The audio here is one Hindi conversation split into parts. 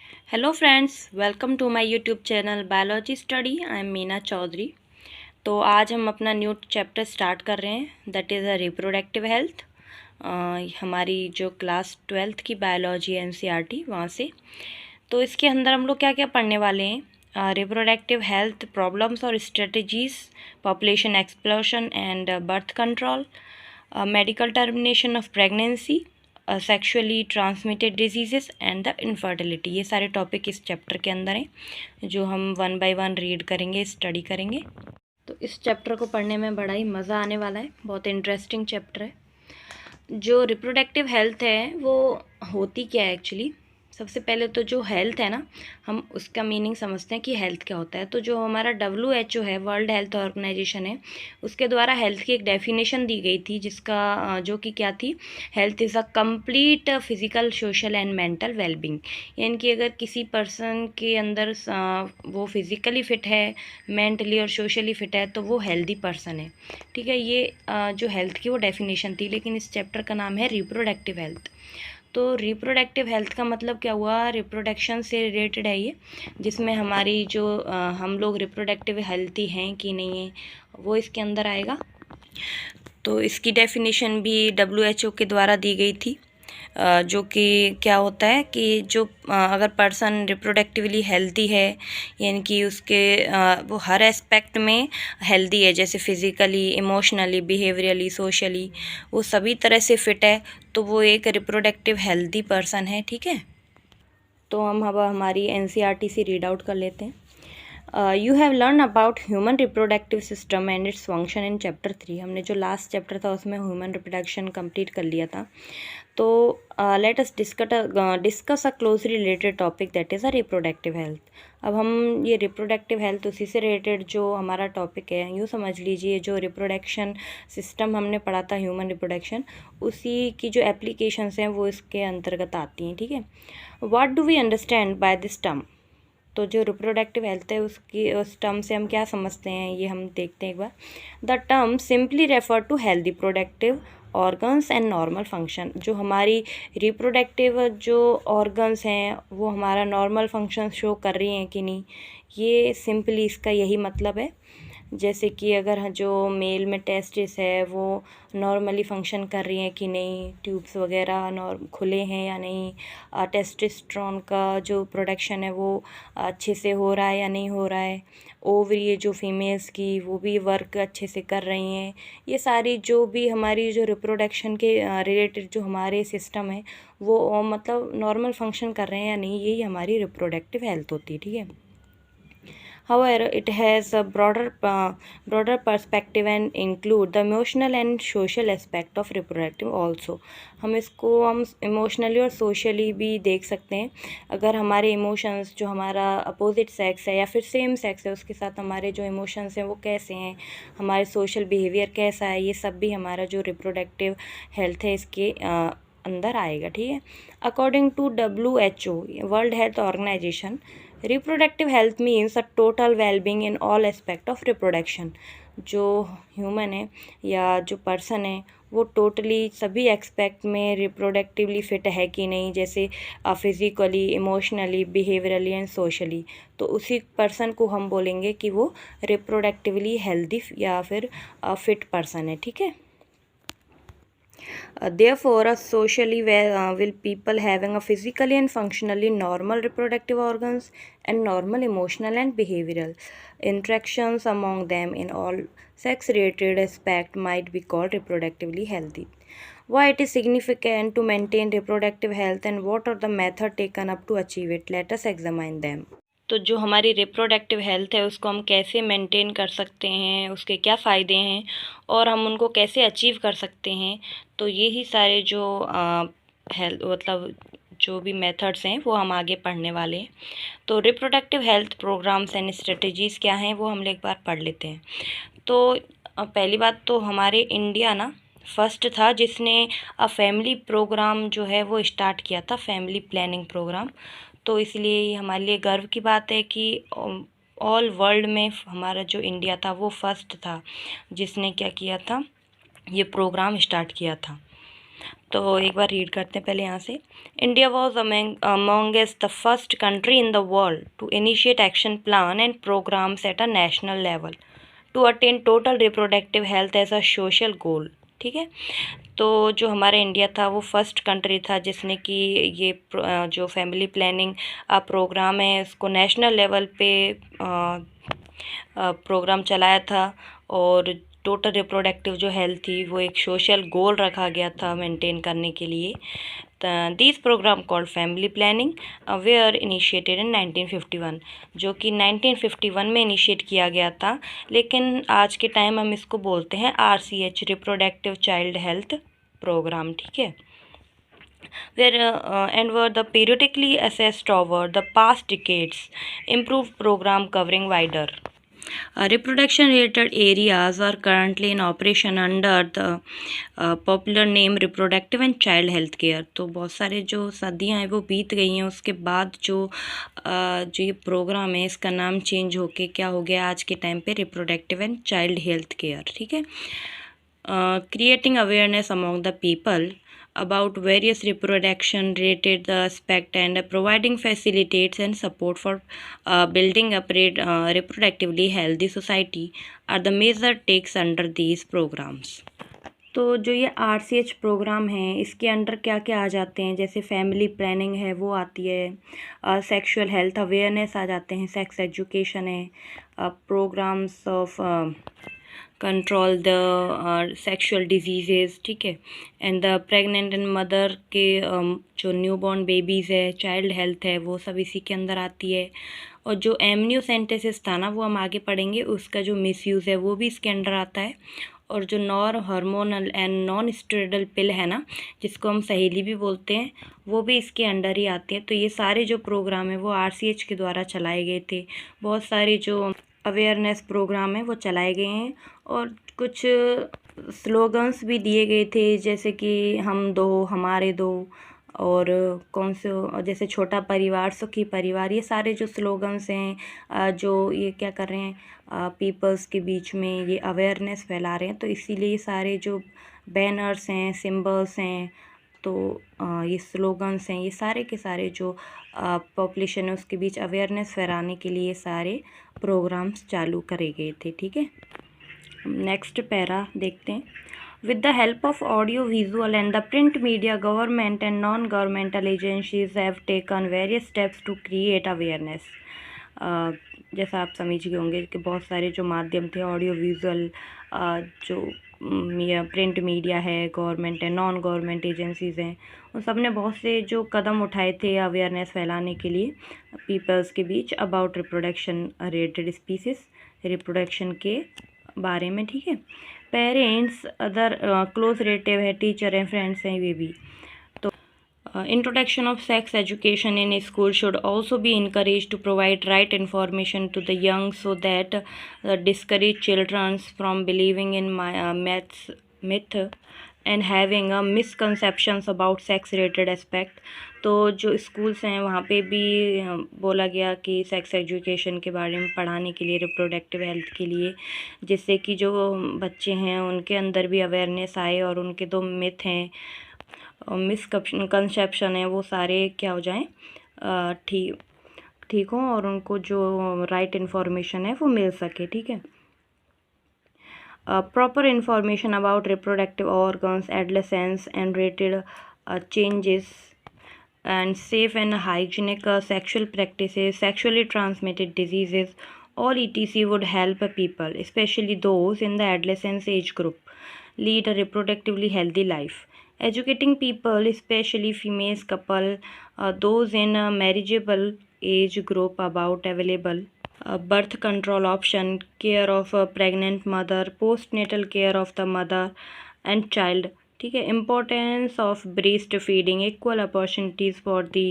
Hello friends, welcome to my YouTube channel biology study. I am Meena Chaudhary. तो आज हम अपना न्यू चैप्टर स्टार्ट कर रहे हैं, that is a reproductive health. हमारी जो क्लास 12th की बायोलॉजी एनसीईआरटी वहाँ से। तो इसके अंदर हम लोग क्या क्या पढ़ने वाले हैं? रिप्रोडक्टिव हेल्थ प्रॉब्लम्स और strategies, population explosion and birth control, medical termination of pregnancy, sexually transmitted diseases and the infertility. ये सारे टॉपिक इस चैप्टर के अंदर हैं जो हम वन बाय वन रीड करेंगे, स्टडी करेंगे। तो इस चैप्टर को पढ़ने में बड़ा ही मज़ा आने वाला है, बहुत इंटरेस्टिंग चैप्टर है। जो रिप्रोडक्टिव हेल्थ है वो होती क्या है एक्चुअली? सबसे पहले तो जो हेल्थ है ना, हम उसका मीनिंग समझते हैं कि हेल्थ क्या होता है। तो जो हमारा WHO है, वर्ल्ड हेल्थ ऑर्गेनाइजेशन है, उसके द्वारा हेल्थ की एक डेफिनेशन दी गई थी, जिसका जो कि क्या थी, health is a complete physical, social and mental wellbeing. यानी कि अगर किसी पर्सन के अंदर वो फिज़िकली फ़िट है, मेंटली और सोशली फ़िट है, तो वो हेल्दी पर्सन है। ठीक है, ये जो हेल्थ की वो डेफिनेशन थी, लेकिन इस चैप्टर का नाम है रिप्रोडक्टिव हेल्थ। तो रिप्रोडक्टिव हेल्थ का मतलब क्या हुआ? रिप्रोडक्शन से रिलेटेड है ये, जिसमें हमारी जो हम लोग रिप्रोडक्टिव हेल्थी हैं कि नहीं है, वो इसके अंदर आएगा। तो इसकी डेफिनेशन भी WHO के द्वारा दी गई थी, जो कि क्या होता है कि जो अगर पर्सन रिप्रोडक्टिवली हेल्दी है, यानी कि उसके वो हर एस्पेक्ट में हेल्दी है, जैसे फिज़िकली, इमोशनली, बिहेवियरली, सोशली, वो सभी तरह से फिट है, तो वो एक रिप्रोडक्टिव हेल्दी पर्सन है। ठीक है, तो हम अब हमारी NCERT से रीड आउट कर लेते हैं। You have learn about human reproductive system and its function in chapter 3। हमने जो लास्ट चैप्टर था उसमें ह्यूमन रिप्रोडक्शन कंप्लीट कर लिया था। तो let us discuss a closely related topic, that is a reproductive health. अब हम ये रिप्रोडक्टिव हेल्थ, उसी से रिलेटेड जो हमारा टॉपिक है, यूँ समझ लीजिए जो रिप्रोडक्शन सिस्टम हमने पढ़ा था, ह्यूमन रिप्रोडक्शन, उसी की जो एप्लीकेशंस हैं वो इसके अंतर्गत आती हैं। ठीक है, what do we understand by this term? तो जो रिप्रोडक्टिव हेल्थ है उसकी उस टर्म से हम क्या समझते हैं, ये हम देखते हैं एक बार। The term simply refer to healthy productive organs and normal function. जो हमारी रिप्रोडक्टिव जो ऑर्गन्स हैं वो हमारा नॉर्मल फंक्शन शो कर रही हैं कि नहीं, ये सिंपली इसका यही मतलब है। जैसे कि अगर जो मेल में टेस्टिस है वो नॉर्मली फंक्शन कर रही हैं कि नहीं, ट्यूब्स वगैरह खुले हैं या नहीं, टेस्टोस्टेरोन का जो प्रोडक्शन है वो अच्छे से हो रहा है या नहीं हो रहा है, ओवरी जो फीमेल्स की वो भी वर्क अच्छे से कर रही हैं। ये सारी जो भी हमारी जो रिप्रोडक्शन के रिलेटेड जो हमारे सिस्टम है वो मतलब नॉर्मल फंक्शन कर रहे हैं या नहीं, यही हमारी रिप्रोडक्टिव हेल्थ होती है। ठीक है, however, it has a broader perspective and include the emotional and social aspect of reproductive also. हम इसको इमोशनली और सोशली भी देख सकते हैं। अगर हमारे इमोशंस, जो हमारा अपोजिट सेक्स है या फिर सेम सेक्स है, उसके साथ हमारे जो इमोशंस हैं वो कैसे हैं, हमारे सोशल बिहेवियर कैसा है, ये सब भी हमारा जो रिप्रोडक्टिव हेल्थ है इसके अंदर आएगा। ठीक है, according to WHO, world health organisation, reproductive health means a total wellbeing in all aspect of reproduction. जो ह्यूमन है या जो पर्सन है वो टोटली सभी एक्सपेक्ट में रिप्रोडक्टिवली फिट है कि नहीं, जैसे physically, emotionally, behaviourally and socially, तो उसी पर्सन को हम बोलेंगे कि वो रिप्रोडक्टिवली हेल्दी या फिर फिट पर्सन है। ठीक है, therefore, a socially will people having a physically and functionally normal reproductive organs and normal emotional and behavioral interactions among them in all sex-related aspect might be called reproductively healthy. Why it is significant to maintain reproductive health and what are the methods taken up to achieve it? Let us examine them. तो जो हमारी रिप्रोडक्टिव हेल्थ है उसको हम कैसे मेंटेन कर सकते हैं, उसके क्या फ़ायदे हैं और हम उनको कैसे अचीव कर सकते हैं, तो यही सारे जो हेल्थ मतलब जो भी मेथड्स हैं वो हम आगे पढ़ने वाले हैं। तो reproductive health programmes and strategies क्या हैं वो हम एक बार पढ़ लेते हैं। तो पहली बात तो हमारे इंडिया ना फर्स्ट था जिसने फैमिली प्रोग्राम जो है वो स्टार्ट किया था, फैमिली प्लानिंग प्रोग्राम। तो इसलिए ये हमारे लिए गर्व की बात है कि ऑल वर्ल्ड में हमारा जो इंडिया था वो फर्स्ट था जिसने क्या किया था, ये प्रोग्राम स्टार्ट किया था। तो एक बार रीड करते हैं पहले यहाँ से। India was amongest the first country in the world to initiate action plan and programmes at a national level to attain total reproductive health as a social goal. ठीक है, तो जो हमारा इंडिया था वो फर्स्ट कंट्री था जिसने कि ये जो फैमिली प्लानिंग प्रोग्राम है उसको नेशनल लेवल पे प्रोग्राम चलाया था, और टोटल रिप्रोडक्टिव जो हेल्थ थी वो एक सोशल गोल रखा गया था मेंटेन करने के लिए। This programme called family planning were initiated in 1951, जो कि 1951 में इनिशिएट किया गया था, लेकिन आज के टाइम हम इसको बोलते हैं RCH, reproductive child health programme. ठीक है, where and were the periodically assessed over the past decades, improved program covering wider reproduction related areas are currently in operation under the popular name reproductive and child health care। तो बहुत सारे जो सदियां हैं वो बीत गई हैं, उसके बाद जो ये प्रोग्राम है इसका नाम चेंज होके क्या हो गया आज के टाइम पे reproductive and child health care. ठीक है, creating awareness among the people about various reproduction related aspect and providing facilitates and support for building up reproductively healthy society are the major takes under these programs। तो जो ये RCH प्रोग्राम है इसके अंडर क्या क्या आ जाते हैं, जैसे फैमिली प्लानिंग है वो आती है, सेक्सुअल हेल्थ अवेयरनेस आ जाते हैं, सेक्स एजुकेशन है, programmes of control the sexual diseases. ठीक है, and the pregnant and mother के जो न्यूबॉर्न बेबीज़ है, चाइल्ड हेल्थ है, वो सब इसी के अंदर आती है। और जो एमनियोसेंटेसिस था ना वो हम आगे पढ़ेंगे, उसका जो मिसयूज़ है वो भी इसके अंडर आता है। और जो non hormonal and non steroidal pill है ना, जिसको हम सहेली भी बोलते हैं, वो भी इसके अंडर ही आती है। तो ये सारे जो प्रोग्राम है वो RCH के द्वारा चलाए गए थे। बहुत सारे जो अवेयरनेस प्रोग्राम है वो चलाए गए हैं, और कुछ स्लोगन्स भी दिए गए थे, जैसे कि हम दो हमारे दो, और कौन से जैसे छोटा परिवार सुखी परिवार, ये सारे जो स्लोगन्स हैं जो ये क्या कर रहे हैं पीपल्स के बीच में ये अवेयरनेस फैला रहे हैं। तो इसीलिए ये सारे जो बैनर्स हैं, सिंबल्स हैं, तो ये स्लोगन्स हैं, ये सारे के सारे जो पॉपुलेशन है उसके बीच अवेयरनेस फैलाने के लिए सारे प्रोग्राम्स चालू करे गए थे। ठीक है, नेक्स्ट पैरा देखते हैं। With the help of audio, visual and the print media, government and non-governmental agencies have taken various steps to create awareness। जैसा आप समझ गए होंगे कि बहुत सारे जो माध्यम थे, ऑडियो विजुअल, जो प्रिंट मीडिया है, गवर्नमेंट है, नॉन गवर्नमेंट एजेंसीज़ हैं, उन सब ने बहुत से जो कदम उठाए थे अवेयरनेस फैलाने के लिए पीपल्स के बीच about reproduction related species, reproduction के बारे में। ठीक है, पेरेंट्स, अदर क्लोज रिलेटिव है, टीचर हैं, फ्रेंड्स हैं, वे भी। तो introduction of sex education in school should also be encourage to provide right information to the young so that discourage childrens from believing in myth and having a misconceptions about sex related aspect. तो जो स्कूल्स हैं वहाँ पे भी बोला गया कि सेक्स एजुकेशन के बारे में पढ़ाने के लिए, रिप्रोडक्टिव हेल्थ के लिए, जिससे कि जो बच्चे हैं उनके अंदर भी अवेयरनेस आए और उनके दो मिथ हैं और मिसकंसेप्शन है वो सारे क्या हो जाएं, ठीक हों, और उनको जो राइट इन्फॉर्मेशन है वो मिल सके। ठीक है, proper information about reproductive organs, adolescence and related changes, and safe and hygienic sexual practices, sexually transmitted diseases, all etc would help people, especially those in the adolescence age group, lead a reproductively healthy life। Educating people, especially females couple, those in a marriageable age group about available birth control option, care of a pregnant mother, postnatal care of the mother and child। ठीक है, importance of breast feeding, equal opportunities for the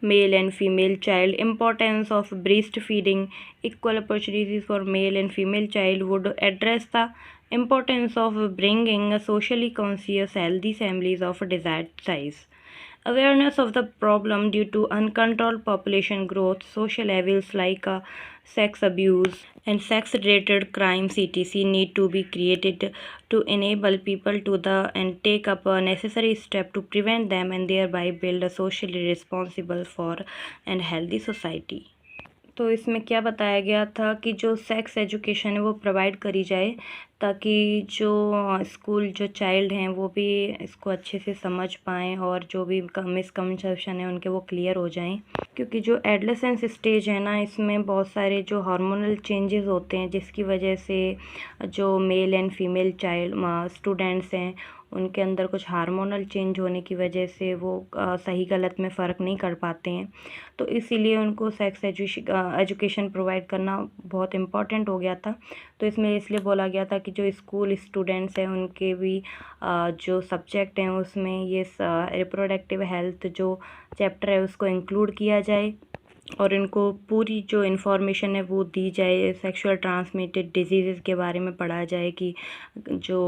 male and female child, importance of breastfeeding, equal opportunities for male and female child would address the importance of bringing a socially conscious healthy families of desired size Awareness of the problem due to uncontrolled population growth, social evils like sex abuse and sex-related crimes etc. need to be created to enable people to and take up a necessary step to prevent them and thereby build a socially responsible for and healthy society. तो इसमें क्या बताया गया था कि जो सेक्स एजुकेशन है वो प्रोवाइड करी जाए ताकि जो स्कूल जो चाइल्ड हैं वो भी इसको अच्छे से समझ पाएँ और जो भी मिसकंसेप्शन है उनके वो क्लियर हो जाएं, क्योंकि जो एडोलेसेंस स्टेज है ना इसमें बहुत सारे जो हार्मोनल चेंजेस होते हैं जिसकी वजह से जो male and female child students हैं उनके अंदर कुछ हार्मोनल चेंज होने की वजह से वो सही गलत में फ़र्क नहीं कर पाते हैं। तो इसीलिए उनको सेक्स एजुकेशन प्रोवाइड करना बहुत इम्पॉर्टेंट हो गया था। तो इसमें इसलिए बोला गया था कि जो स्कूल स्टूडेंट्स हैं उनके भी जो सब्जेक्ट हैं उसमें ये रिप्रोडक्टिव हेल्थ जो चैप्टर है उसको इंक्लूड किया जाए और इनको पूरी जो इन्फॉर्मेशन है वो दी जाए। सेक्सुअल ट्रांसमिटेड डिजीज़ के बारे में पढ़ाया जाए कि जो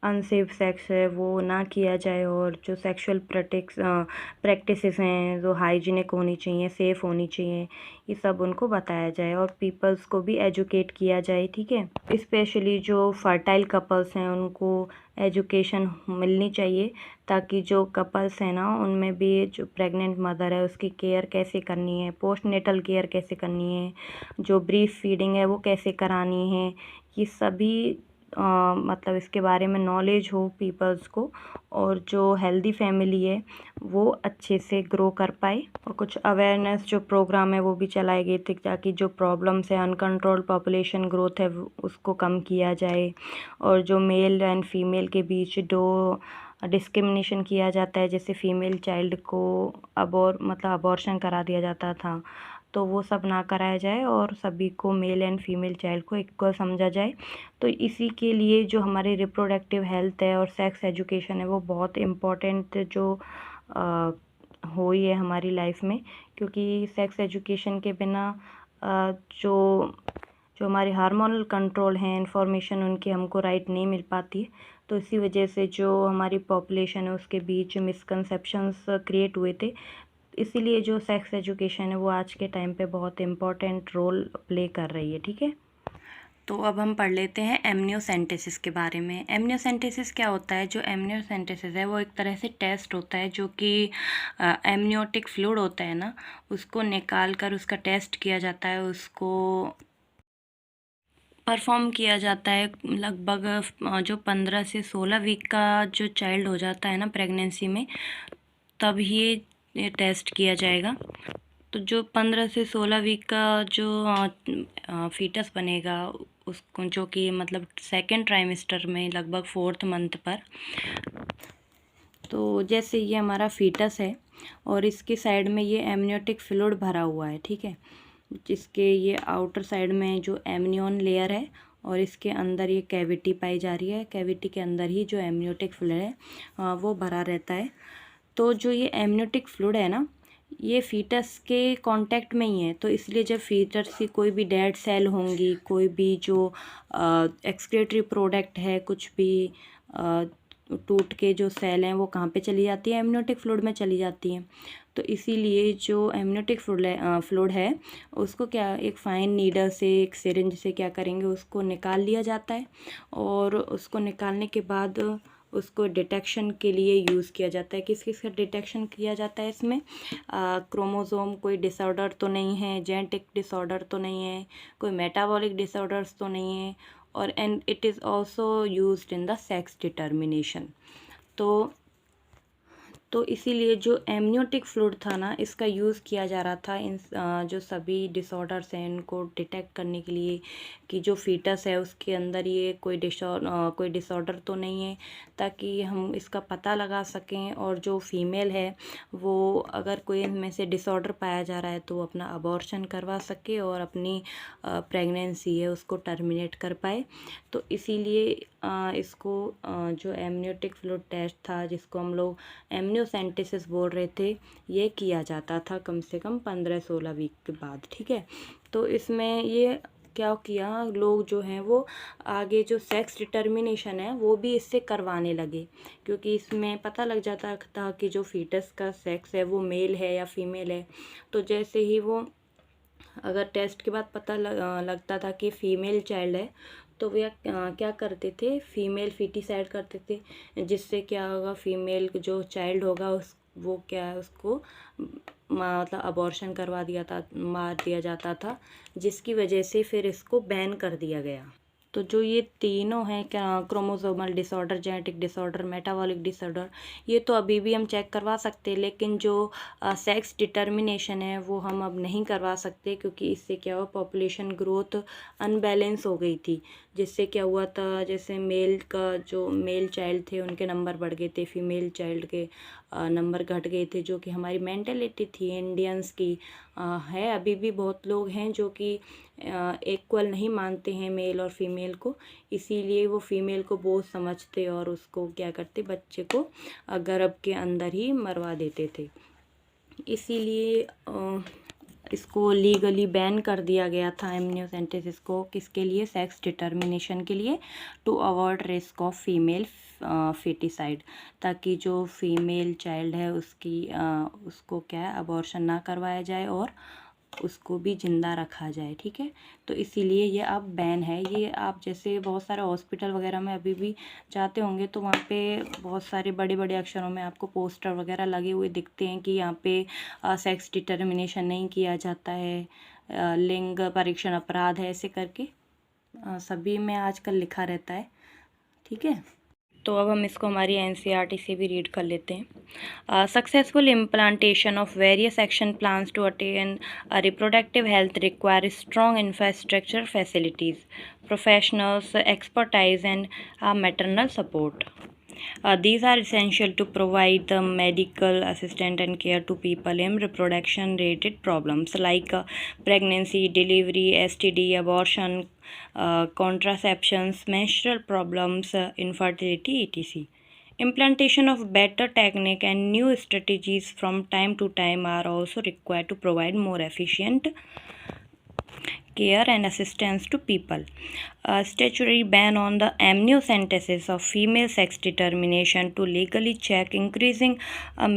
अनसेफ सेक्स है वो ना किया जाए और जो सेक्सुअल प्रैक्टिसेस हैं जो हाइजीनिक होनी चाहिए, सेफ़ होनी चाहिए, ये सब उनको बताया जाए और पीपल्स को भी एजुकेट किया जाए। ठीक है, स्पेशली जो फर्टाइल कपल्स हैं उनको एजुकेशन मिलनी चाहिए ताकि जो कपल्स हैं ना उनमें भी जो प्रेग्नेंट मदर है उसकी केयर कैसे करनी है, पोस्ट नेटल केयर कैसे करनी है, जो ब्रीस्ट फीडिंग है वो कैसे करानी है, ये सभी मतलब इसके बारे में नॉलेज हो पीपल्स को और जो हेल्दी फैमिली है वो अच्छे से ग्रो कर पाए। और कुछ अवेयरनेस जो प्रोग्राम है वो भी चलाए गए थे ताकि जो प्रॉब्लम्स है अनकंट्रोल्ड पॉपुलेशन ग्रोथ है उसको कम किया जाए और जो मेल एंड फीमेल के बीच जो डिस्क्रिमिनेशन किया जाता है जैसे फीमेल चाइल्ड को अबॉर्शन करा दिया जाता था तो वो सब ना कराया जाए और सभी को मेल एंड फीमेल चाइल्ड को इक्वल समझा जाए। तो इसी के लिए जो हमारी रिप्रोडक्टिव हेल्थ है और सेक्स एजुकेशन है वो बहुत इम्पोर्टेंट जो हुई है हमारी लाइफ में, क्योंकि सेक्स एजुकेशन के बिना जो हमारे हार्मोनल कंट्रोल हैं इंफॉर्मेशन उनकी हमको राइट नहीं मिल पाती है। तो इसी वजह से जो हमारी पॉपुलेशन है उसके बीच मिसकंसेप्शंस क्रिएट हुए थे। इसीलिए जो सेक्स एजुकेशन है वो आज के टाइम पे बहुत इम्पोर्टेंट रोल प्ले कर रही है। ठीक है, तो अब हम पढ़ लेते हैं एमनियोसेंटेसिस के बारे में। एमनियोसेंटेसिस क्या होता है? जो एमनियोसेंटेसिस है वो एक तरह से टेस्ट होता है जो कि एमनियोटिक फ्लूइड होता है ना उसको निकाल कर उसका टेस्ट किया जाता है, उसको परफॉर्म किया जाता है। लगभग जो 15 से 16 वीक का जो चाइल्ड हो जाता है ना प्रेगनेंसी में तब ये टेस्ट किया जाएगा। तो जो 15 से 16 वीक का जो फीटस बनेगा उसको जो कि मतलब सेकेंड ट्राइमेस्टर में लगभग 4th मंथ पर, तो जैसे ये हमारा फीटस है और इसके साइड में ये एमनियोटिक फ्लूइड भरा हुआ है। ठीक है, जिसके ये आउटर साइड में जो एमनियोन लेयर है और इसके अंदर ये कैविटी पाई जा रही है। कैविटी के अंदर ही जो एमनियोटिक फ्लूइड है वो भरा रहता है। तो जो ये एमनियोटिक फ्लूइड है ना ये फीटस के कांटेक्ट में ही है, तो इसलिए जब फीटस की कोई भी डेड सेल होंगी, कोई भी जो एक्सक्रीटरी प्रोडक्ट है, कुछ भी टूट के जो सेल हैं वो कहाँ पे चली जाती है? एमनियोटिक फ्लूइड में चली जाती हैं। तो इसीलिए जो एमनियोटिक फ्लूइड है उसको क्या एक फाइन नीडल से एक सिरिंज से क्या करेंगे उसको निकाल लिया जाता है और उसको निकालने के बाद उसको डिटेक्शन के लिए यूज़ किया जाता है। किस किस का डिटेक्शन किया जाता है इसमें? क्रोमोसोम कोई डिसऑर्डर तो नहीं है, जेनेटिक डिसऑर्डर तो नहीं है, कोई मेटाबॉलिक डिसऑर्डर्स तो नहीं है और and it is also used in the sex determination. तो इसीलिए जो एमनियोटिक फ्लूइड था ना इसका यूज़ किया जा रहा था इन जो सभी डिसऑर्डर्स हैं इनको डिटेक्ट करने के लिए कि जो फीटस है उसके अंदर ये कोई डिसऑर्डर तो नहीं है, ताकि हम इसका पता लगा सकें और जो फीमेल है वो अगर कोई इनमें से डिसऑर्डर पाया जा रहा है तो वो अपना अबॉर्शन करवा सके और अपनी प्रेगनेंसी है उसको टर्मिनेट कर पाए। तो इसीलिए इसको जो एमनियोटिक फ्लूइड टेस्ट था जिसको हम लोग एमनियोसेंटेसिस बोल रहे थे ये किया जाता था कम से कम 15-16 वीक के बाद। ठीक है, तो इसमें ये क्या किया, लोग जो हैं वो आगे जो सेक्स डिटर्मिनेशन है वो भी इससे करवाने लगे, क्योंकि इसमें पता लग जाता था कि जो फीटस का सेक्स है वो मेल है या फीमेल है। तो जैसे ही वो अगर टेस्ट के बाद पता लगता था कि फ़ीमेल चाइल्ड है, तो वे क्या करते थे, फ़ीमेल फीटिसाइड करते थे, जिससे क्या होगा, फ़ीमेल जो चाइल्ड होगा वो क्या है, उसको मतलब अबॉर्शन करवा दिया था, मार दिया जाता था, जिसकी वजह से फिर इसको बैन कर दिया गया। तो जो ये तीनों हैं, chromosomal disorder, genetic disorder, metabolic disorder, ये तो अभी भी हम चेक करवा सकते हैं, लेकिन जो सेक्स डिटर्मिनेशन है वो हम अब नहीं करवा सकते, क्योंकि इससे क्या हुआ, पॉपुलेशन ग्रोथ अनबैलेंस हो गई थी, जिससे क्या हुआ था, जैसे मेल का जो मेल चाइल्ड थे उनके नंबर बढ़ गए थे, फीमेल चाइल्ड के नंबर घट गए थे, जो कि हमारी मेंटेलिटी थी इंडियंस की। है अभी भी बहुत लोग हैं जो कि इक्वल नहीं मानते हैं मेल और फीमेल को, इसीलिए वो फीमेल को बोझ समझते और उसको क्या करते, बच्चे को गर्भ के अंदर ही मरवा देते थे। इसीलिए इसको लीगली बैन कर दिया गया था एमनियोसेंटेसिस को, किसके लिए, सेक्स डिटर्मिनेशन के लिए, to avoid risk of female foeticide, ताकि जो फीमेल चाइल्ड है उसको क्या है, अबॉर्शन ना करवाया जाए और उसको भी ज़िंदा रखा जाए। ठीक है, तो इसीलिए ये अब बैन है। ये आप जैसे बहुत सारे हॉस्पिटल वगैरह में अभी भी जाते होंगे तो वहाँ पे बहुत सारे बड़े बड़े अक्षरों में आपको पोस्टर वगैरह लगे हुए दिखते हैं कि यहाँ पे सेक्स डिटर्मिनेशन नहीं किया जाता है, लिंग परीक्षण अपराध है, ऐसे करके सभी में आजकल लिखा रहता है। ठीक है, तो अब हम इसको हमारी NCERT से भी रीड कर लेते हैं। Successful implantation of various action plans to attain reproductive health require strong infrastructure facilities, professionals expertise and maternal support. These are essential to provide the medical assistance and care to people in reproduction-related problems like pregnancy, delivery, STD, abortion, contraceptions, menstrual problems, infertility, etc. Implantation of better technique and new strategies from time to time are also required to provide more efficient care and assistance to people. A statutory ban on the amniocentesis of female sex determination to legally check increasing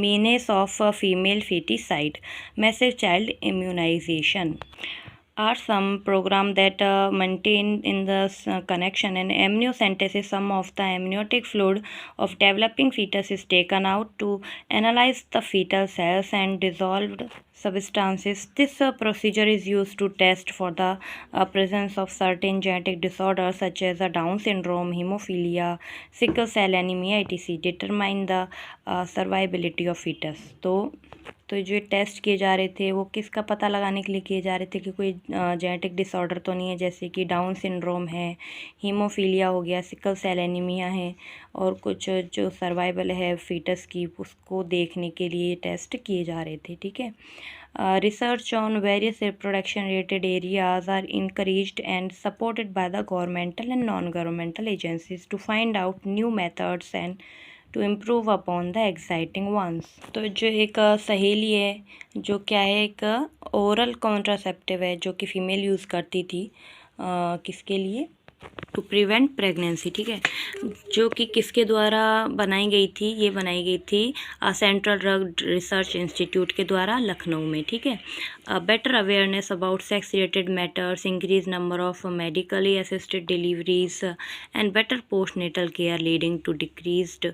menace of female feticide. Massive child immunization are some program that maintain in the connection and amniocentesis. Some of the amniotic fluid of developing fetus is taken out to analyze the fetal cells and dissolved substances. This procedure is used to test for the presence of certain genetic disorders such as Down syndrome, hemophilia, sickle cell anemia, etc. Determine the survivability of fetus. तो जो टेस्ट किए जा रहे थे वो किसका पता लगाने के लिए किए जा रहे थे कि कोई जेनेटिक डिसऑर्डर तो नहीं है, जैसे कि डाउन सिंड्रोम है, हीमोफीलिया हो गया, सिकल सेल एनीमिया है, और कुछ जो सर्वाइवल है फीटस की, उसको देखने के लिए टेस्ट किए जा रहे थे। ठीक है, research on various reproduction related areas are encouraged and supported by the governmental and non governmental agencies to find out new methods and to improve upon the exciting ones. तो जो एक सहेली है, जो क्या है, एक ओरल कॉन्ट्रासेप्टिव है जो कि फ़ीमेल यूज़ करती थी, किसके लिए, टू प्रिवेंट प्रेगनेंसी. ठीक है, जो कि किसके द्वारा बनाई गई थी, ये बनाई गई थी सेंट्रल ड्रग रिसर्च इंस्टीट्यूट के द्वारा लखनऊ में. ठीक है, better awareness about sex related matters, increase number of medically assisted deliveries and better postnatal care leading to decreased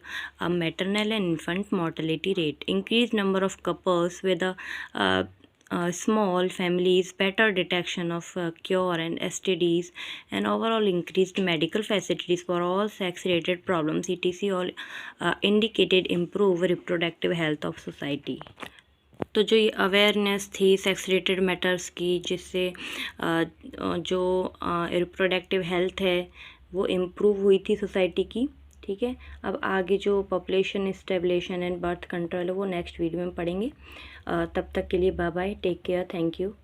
maternal and infant mortality rate, increased number of couples with small families, better detection of cure and STDs, and overall increased medical facilities for all sex-related problems, etc. all indicated improve reproductive health of society. तो जो ये अवेयरनेस थी सेक्स रिलेटेड मैटर्स की, जिससे जो रिप्रोडक्टिव हेल्थ है वो इम्प्रूव हुई थी सोसाइटी की. ठीक है, अब आगे जो population stabilisation and birth control है वो नेक्स्ट वीडियो में पढ़ेंगे. तब तक के लिए bye bye, take care, thank you.